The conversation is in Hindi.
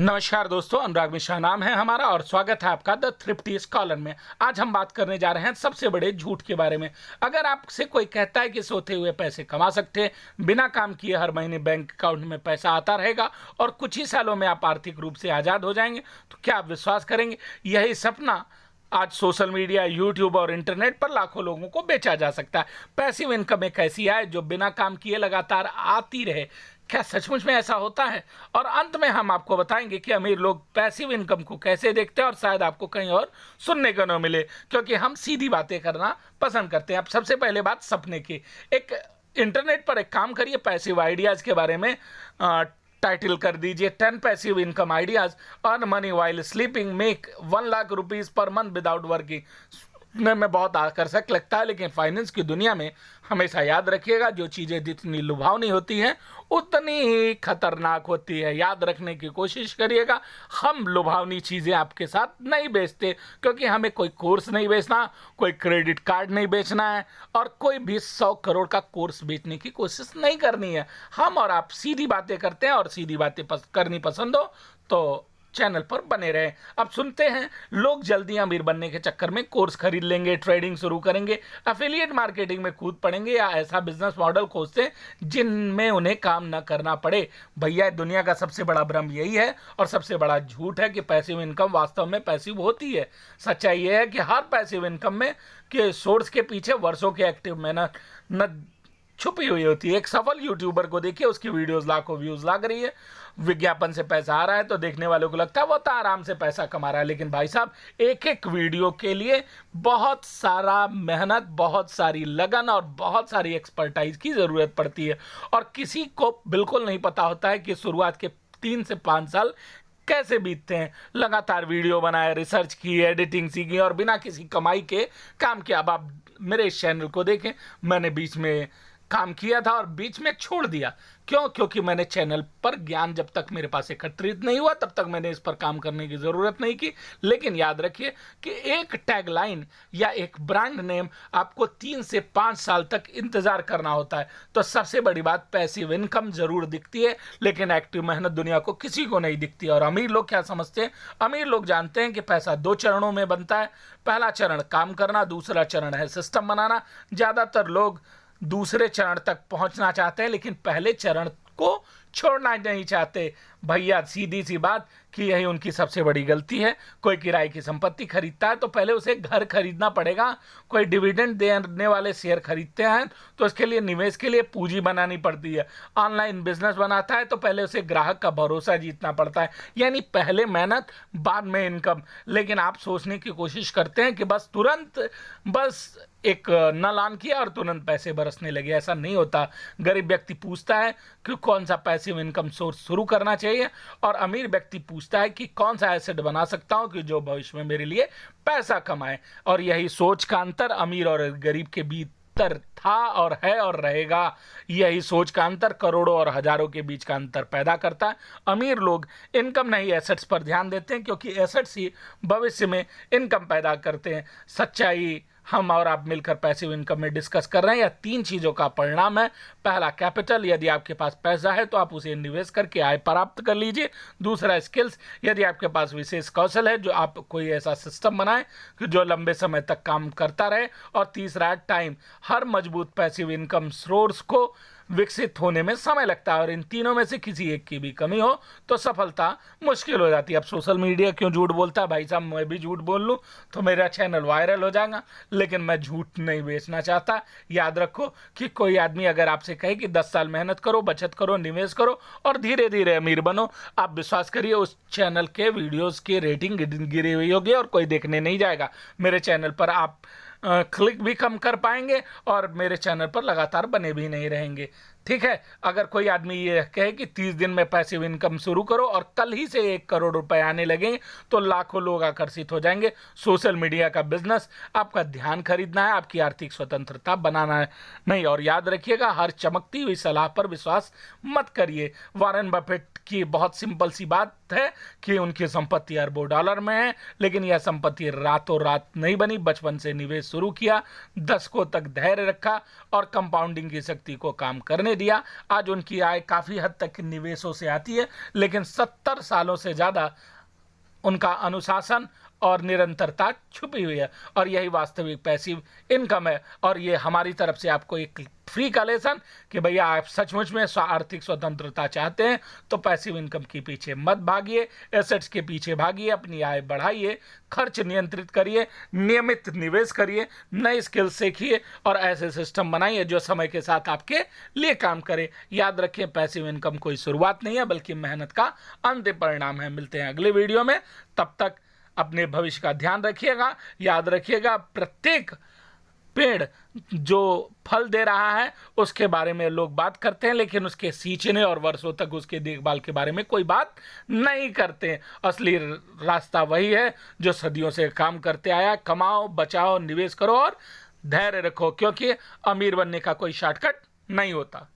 नमस्कार दोस्तों, अनुराग मिश्रा नाम है हमारा और स्वागत है आपका द थ्रिफ्टी स्कॉलर में। आज हम बात करने जा रहे हैं सबसे बड़े झूठ के बारे में। अगर आपसे कोई कहता है कि सोते हुए पैसे कमा सकते हैं, बिना काम किए हर महीने बैंक अकाउंट में पैसा आता रहेगा और कुछ ही सालों में आप आर्थिक रूप से आज़ाद हो जाएंगे, तो क्या आप विश्वास करेंगे? यही सपना आज सोशल मीडिया, यूट्यूब और इंटरनेट पर लाखों लोगों को बेचा जा सकता है। पैसिव इनकम एक ऐसी आय जो बिना काम किए लगातार आती रहे। क्या सचमुच में ऐसा होता है? और अंत में हम आपको बताएंगे कि अमीर लोग पैसिव इनकम को कैसे देखते हैं और शायद आपको कहीं और सुनने को न मिले, क्योंकि हम सीधी बातें करना पसंद करते हैं। अब सबसे पहले बात सपने की। एक इंटरनेट पर एक काम करिए, पैसिव आइडियाज़ के बारे में टाइटल कर दीजिए 10 passive income ideas earn money while sleeping make 1 lakh rupees per month without working. सुनने में बहुत आकर्षक लगता है, लेकिन फाइनेंस की दुनिया में हमेशा याद रखिएगा, जो चीज़ें जितनी लुभावनी होती हैं उतनी ही खतरनाक होती है। याद रखने की कोशिश करिएगा, हम लुभावनी चीज़ें आपके साथ नहीं बेचते, क्योंकि हमें कोई कोर्स नहीं बेचना, कोई क्रेडिट कार्ड नहीं बेचना है और कोई भी 100 करोड़ का कोर्स बेचने की कोशिश नहीं करनी है। हम और आप सीधी बातें करते हैं और सीधी बातें करनी पसंद हो तो चैनल पर बने रहें। अब सुनते हैं, लोग जल्दी अमीर बनने के चक्कर में कोर्स खरीद लेंगे, ट्रेडिंग शुरू करेंगे, एफिलिएट मार्केटिंग में कूद पड़ेंगे या ऐसा बिजनेस मॉडल खोजते हैं जिनमें उन्हें काम न करना पड़े। भैया, दुनिया का सबसे बड़ा भ्रम यही है और सबसे बड़ा झूठ है कि पैसिव इनकम वास्तव में पैसिव होती है। सच्चाई यह है कि हर पैसिव इनकम में के सोर्स के पीछे वर्षों की एक्टिव मेहनत छुपी हुई होती है। एक सफल यूट्यूबर को देखिए, उसकी वीडियोस लाखों व्यूज लाग रही है, विज्ञापन से पैसा आ रहा है, तो देखने वालों को लगता है वो तो आराम से पैसा कमा रहा है। लेकिन भाई साहब, एक एक वीडियो के लिए बहुत सारा मेहनत, बहुत सारी लगन और बहुत सारी एक्सपर्टाइज की ज़रूरत पड़ती है और किसी को बिल्कुल नहीं पता होता है कि शुरुआत के 3 से 5 साल कैसे बीतते हैं। लगातार वीडियो बनाए, रिसर्च की, एडिटिंग सीखी और बिना किसी कमाई के काम किया। अब आप मेरे इस चैनल को देखें, मैंने बीच में काम किया था और बीच में छोड़ दिया। क्यों? क्योंकि मैंने चैनल पर ज्ञान जब तक मेरे पास एकत्रित नहीं हुआ तब तक मैंने इस पर काम करने की ज़रूरत नहीं की। लेकिन याद रखिए कि एक टैगलाइन या एक ब्रांड नेम आपको 3 से 5 साल तक इंतज़ार करना होता है। तो सबसे बड़ी बात, पैसिव इनकम ज़रूर दिखती है, लेकिन एक्टिव मेहनत दुनिया को किसी को नहीं दिखती। और अमीर लोग क्या समझते हैं? अमीर लोग जानते हैं कि पैसा 2 चरणों में बनता है। पहला चरण काम करना, दूसरा चरण है सिस्टम बनाना। ज़्यादातर लोग दूसरे चरण तक पहुंचना चाहते हैं, लेकिन पहले चरण को छोड़ना नहीं चाहते। भैया, सीधी सी बात कि यही उनकी सबसे बड़ी गलती है। कोई किराए की संपत्ति खरीदता है तो पहले उसे घर खरीदना पड़ेगा। कोई डिविडेंड देने वाले शेयर खरीदते हैं तो उसके लिए निवेश के लिए पूंजी बनानी पड़ती है। ऑनलाइन बिजनेस बनाता है तो पहले उसे ग्राहक का भरोसा जीतना पड़ता है। यानी पहले मेहनत, बाद में इनकम। लेकिन आप सोचने की कोशिश करते हैं कि बस एक नल ऑन किया और तुरंत पैसे बरसने लगे। ऐसा नहीं होता। गरीब व्यक्ति पूछता है कि कौन सा पैसिव इनकम सोर्स शुरू करना चाहिए और अमीर व्यक्ति पूछता है कि कौन सा एसेट बना सकता हूं कि जो भविष्य में मेरे लिए पैसा कमाए। और यही सोच का अंतर अमीर और गरीब के भीतर था और है और रहेगा। यही सोच का अंतर करोड़ों और हजारों के बीच का अंतर पैदा करता है। अमीर लोग इनकम नहीं एसेट्स पर ध्यान देते हैं, क्योंकि एसेट्स ही भविष्य में इनकम पैदा करते हैं। सच्चाई हम और आप मिलकर पैसिव इनकम में डिस्कस कर रहे हैं। यह 3 चीज़ों का परिणाम है। पहला, कैपिटल। यदि आपके पास पैसा है तो आप उसे निवेश करके आय प्राप्त कर लीजिए। दूसरा, स्किल्स। यदि आपके पास विशेष कौशल है, जो आप कोई ऐसा सिस्टम बनाएं कि जो लंबे समय तक काम करता रहे। और तीसरा, टाइम। हर मजबूत पैसिव इनकम सोर्स को विकसित होने में समय लगता है और इन तीनों में से किसी एक की भी कमी हो तो सफलता मुश्किल हो जाती है। अब सोशल मीडिया क्यों झूठ बोलता है? भाई साहब, मैं भी झूठ बोल लूँ तो मेरा चैनल वायरल हो जाएगा, लेकिन मैं झूठ नहीं बेचना चाहता। याद रखो कि कोई आदमी अगर आपसे कहे कि 10 साल मेहनत करो, बचत करो, निवेश करो और धीरे धीरे अमीर बनो, आप विश्वास करिए उस चैनल के वीडियोज़ की रेटिंग गिरी हुई होगी और कोई देखने नहीं जाएगा। मेरे चैनल पर आप क्लिक भी कम कर पाएंगे और मेरे चैनल पर लगातार बने भी नहीं रहेंगे। ठीक है? अगर कोई आदमी ये कहे कि 30 दिन में पैसिव इनकम शुरू करो और कल ही से 1 करोड़ रुपए आने लगे तो लाखों लोग आकर्षित हो जाएंगे। सोशल मीडिया का बिजनेस आपका ध्यान खरीदना है, आपकी आर्थिक स्वतंत्रता बनाना है नहीं। और याद रखिएगा, हर चमकती हुई सलाह पर विश्वास मत करिए। वॉरेन बफेट कि बहुत सिंपल सी बात है कि उनकी संपत्ति अरबों डॉलर में है, लेकिन यह संपत्ति रातों रात नहीं बनी। बचपन से निवेश शुरू किया, दशकों तक धैर्य रखा और कंपाउंडिंग की शक्ति को काम करने दिया। आज उनकी आय काफ़ी हद तक निवेशों से आती है, लेकिन 70 सालों से ज़्यादा उनका अनुशासन और निरंतरता छुपी हुई है, और यही वास्तविक पैसिव इनकम है। और ये हमारी तरफ से आपको एक फ्री का लेसन कि भैया आप सचमुच में आर्थिक स्वतंत्रता चाहते हैं तो पैसिव इनकम के पीछे मत भागिए, एसेट्स के पीछे भागिए, अपनी आय बढ़ाइए, खर्च नियंत्रित करिए, नियमित निवेश करिए, नए स्किल सीखिए और ऐसे सिस्टम बनाइए जो समय के साथ आपके लिए काम करे। याद रखिए, पैसिव इनकम कोई शुरुआत नहीं है बल्कि मेहनत का अंतिम परिणाम है। मिलते हैं अगले वीडियो में, तब तक अपने भविष्य का ध्यान रखिएगा। याद रखिएगा, प्रत्येक पेड़ जो फल दे रहा है उसके बारे में लोग बात करते हैं, लेकिन उसके सींचने और वर्षों तक उसके देखभाल के बारे में कोई बात नहीं करते। असली रास्ता वही है जो सदियों से काम करते आया। कमाओ, बचाओ, निवेश करो और धैर्य रखो, क्योंकि अमीर बनने का कोई शॉर्टकट नहीं होता।